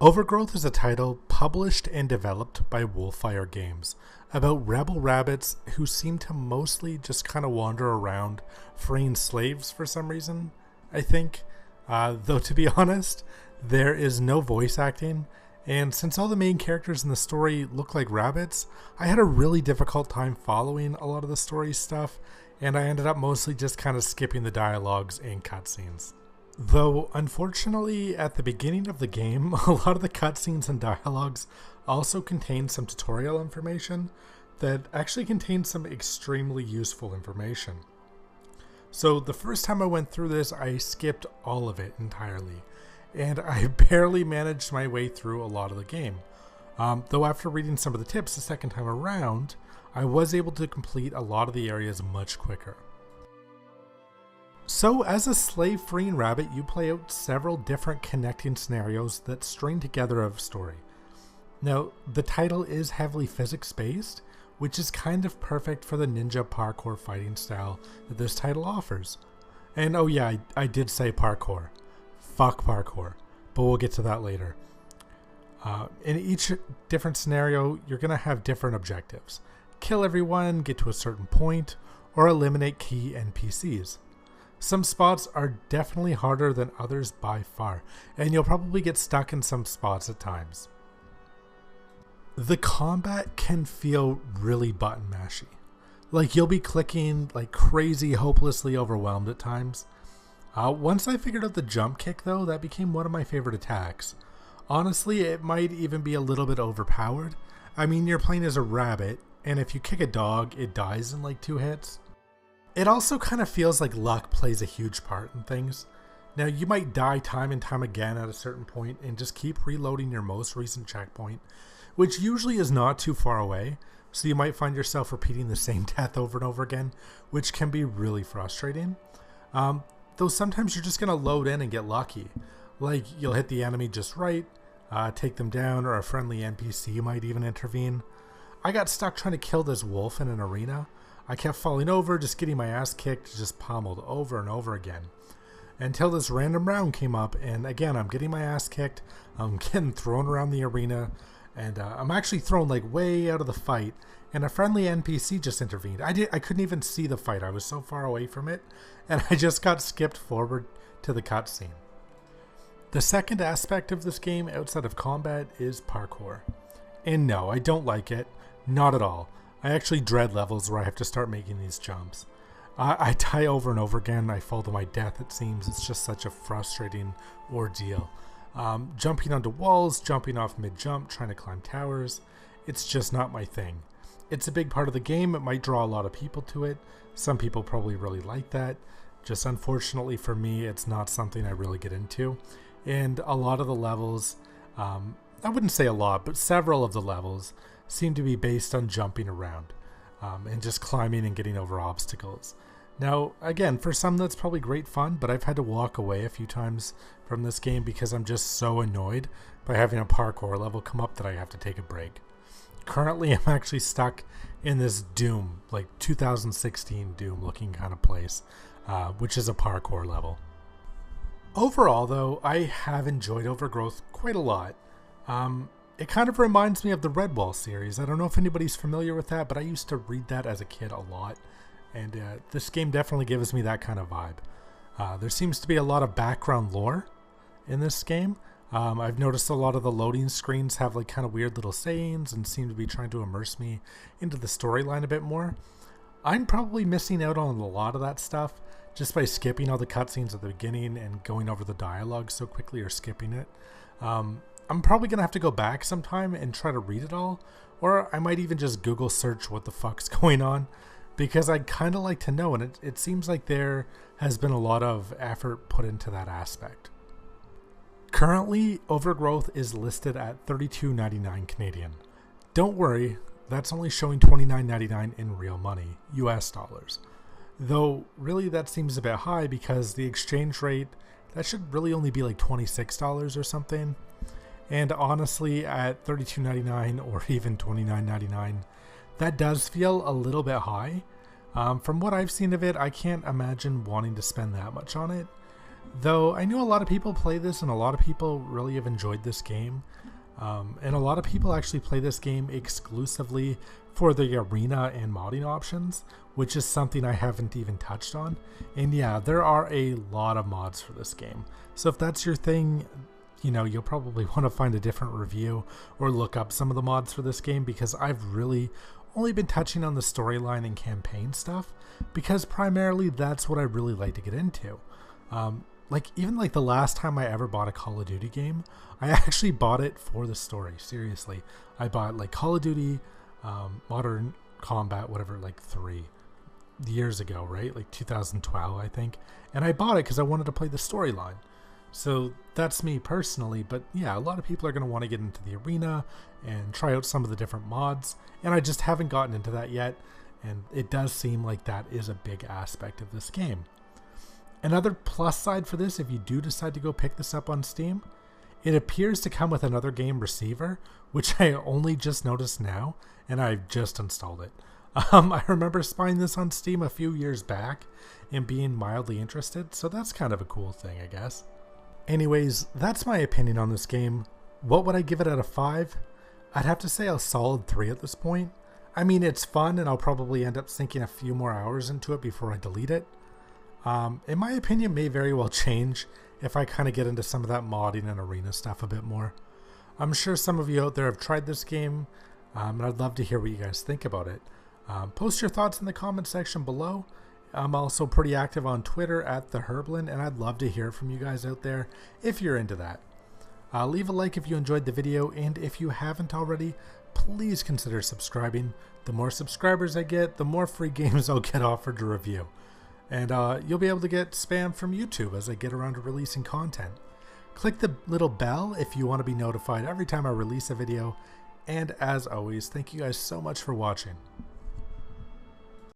Overgrowth is a title published and developed by Wolfire Games about rebel rabbits who seem to mostly just kind of wander around freeing slaves for some reason, I think. Though to be honest, there is no voice acting, and since all the main characters in the story look like rabbits, I had a really difficult time following a lot of the story stuff, and I ended up mostly just kind of skipping the dialogues and cutscenes. Though, unfortunately, at the beginning of the game, a lot of the cutscenes and dialogues also contain some tutorial information that actually contains some extremely useful information. So the first time I went through this, I skipped all of it entirely, and I barely managed my way through a lot of the game. Though after reading some of the tips the second time around, I was able to complete a lot of the areas much quicker. So, as a slave-freeing rabbit, you play out several different connecting scenarios that string together a story. Now, the title is heavily physics-based, which is kind of perfect for the ninja parkour fighting style that this title offers. And oh yeah, I did say parkour. Fuck parkour. But we'll get to that later. In each different scenario, you're going to have different objectives. Kill everyone, get to a certain point, or eliminate key NPCs. Some spots are definitely harder than others by far, and you'll probably get stuck in some spots at times. The combat can feel really button mashy. Like you'll be clicking like crazy, hopelessly overwhelmed at times. Once I figured out the jump kick though, that became one of my favorite attacks. Honestly, it might even be a little bit overpowered. I mean, you're playing as a rabbit, and if you kick a dog, it dies in like 2 hits. It also kind of feels like luck plays a huge part in things. Now, you might die time and time again at a certain point and just keep reloading your most recent checkpoint, which usually is not too far away, so you might find yourself repeating the same death over and over again, which can be really frustrating. Though sometimes you're just going to load in and get lucky. Like, you'll hit the enemy just right, take them down, or a friendly NPC might even intervene. I got stuck trying to kill this wolf in an arena. I kept falling over, just getting my ass kicked, just pummeled over and over again. Until this random round came up, and again, I'm getting my ass kicked, I'm getting thrown around the arena, and I'm actually thrown like way out of the fight, and a friendly NPC just intervened. I couldn't even see the fight, I was so far away from it, and I just got skipped forward to the cutscene. The second aspect of this game outside of combat is parkour. And no, I don't like it, not at all. I actually dread levels where I have to start making these jumps. I die over and over again. I fall to my death, it seems. It's just such a frustrating ordeal. Jumping onto walls, jumping off mid-jump, trying to climb towers. It's just not my thing. It's a big part of the game. It might draw a lot of people to it. Some people probably really like that. Just unfortunately for me, it's not something I really get into. And a lot of the levels, I wouldn't say a lot, but several of the levels seem to be based on jumping around and just climbing and getting over obstacles. Now, again, for some that's probably great fun, but I've had to walk away a few times from this game because I'm just so annoyed by having a parkour level come up that I have to take a break. Currently, I'm actually stuck in this Doom, like 2016 Doom looking kind of place, which is a parkour level. Overall, though, I have enjoyed Overgrowth quite a lot. It kind of reminds me of the Redwall series. I don't know if anybody's familiar with that, but I used to read that as a kid a lot. And this game definitely gives me that kind of vibe. There seems to be a lot of background lore in this game. I've noticed a lot of the loading screens have like kind of weird little sayings and seem to be trying to immerse me into the storyline a bit more. I'm probably missing out on a lot of that stuff just by skipping all the cutscenes at the beginning and going over the dialogue so quickly or skipping it. I'm probably going to have to go back sometime and try to read it all, or I might even just Google search what the fuck's going on, because I'd kind of like to know, and it seems like there has been a lot of effort put into that aspect. Currently, Overgrowth is listed at $32.99 Canadian. Don't worry, that's only showing $29.99 in real money, US dollars. Though, really that seems a bit high because the exchange rate, that should really only be like $26 or something. And honestly, at $32.99 or even $29.99, that does feel a little bit high. From what I've seen of it, I can't imagine wanting to spend that much on it. Though I know a lot of people play this and a lot of people really have enjoyed this game. And a lot of people actually play this game exclusively for the arena and modding options, which is something I haven't even touched on. And yeah, there are a lot of mods for this game. So if that's your thing, you know, you'll probably want to find a different review or look up some of the mods for this game, because I've really only been touching on the storyline and campaign stuff, because primarily that's what I really like to get into. Even the last time I ever bought a Call of Duty game, I actually bought it for the story. Seriously, I bought like Call of Duty Modern Combat, whatever, like 3 years ago, right? Like 2012, I think. And I bought it because I wanted to play the storyline. So that's me personally, but yeah, a lot of people are going to want to get into the arena and try out some of the different mods, and I just haven't gotten into that yet, and it does seem like that is a big aspect of this game. Another plus side for this, if you do decide to go pick this up on Steam, it appears to come with another game receiver, which I only just noticed now, and I've just installed it. I remember spying this on Steam a few years back and being mildly interested, so that's kind of a cool thing, I guess. Anyways, that's my opinion on this game. What would I give it out of 5? I'd have to say a solid 3 at this point. I mean, it's fun, and I'll probably end up sinking a few more hours into it before I delete it. In my opinion, may very well change if I kind of get into some of that modding and arena stuff a bit more. I'm sure some of you out there have tried this game, and I'd love to hear what you guys think about it. Post your thoughts in the comment section below. I'm also pretty active on Twitter at the Herblin, and I'd love to hear from you guys out there if you're into that. Leave a like if you enjoyed the video, and if you haven't already, please consider subscribing. The more subscribers I get, the more free games I'll get offered to review. And you'll be able to get spam from YouTube as I get around to releasing content. Click the little bell if you want to be notified every time I release a video. And as always, thank you guys so much for watching.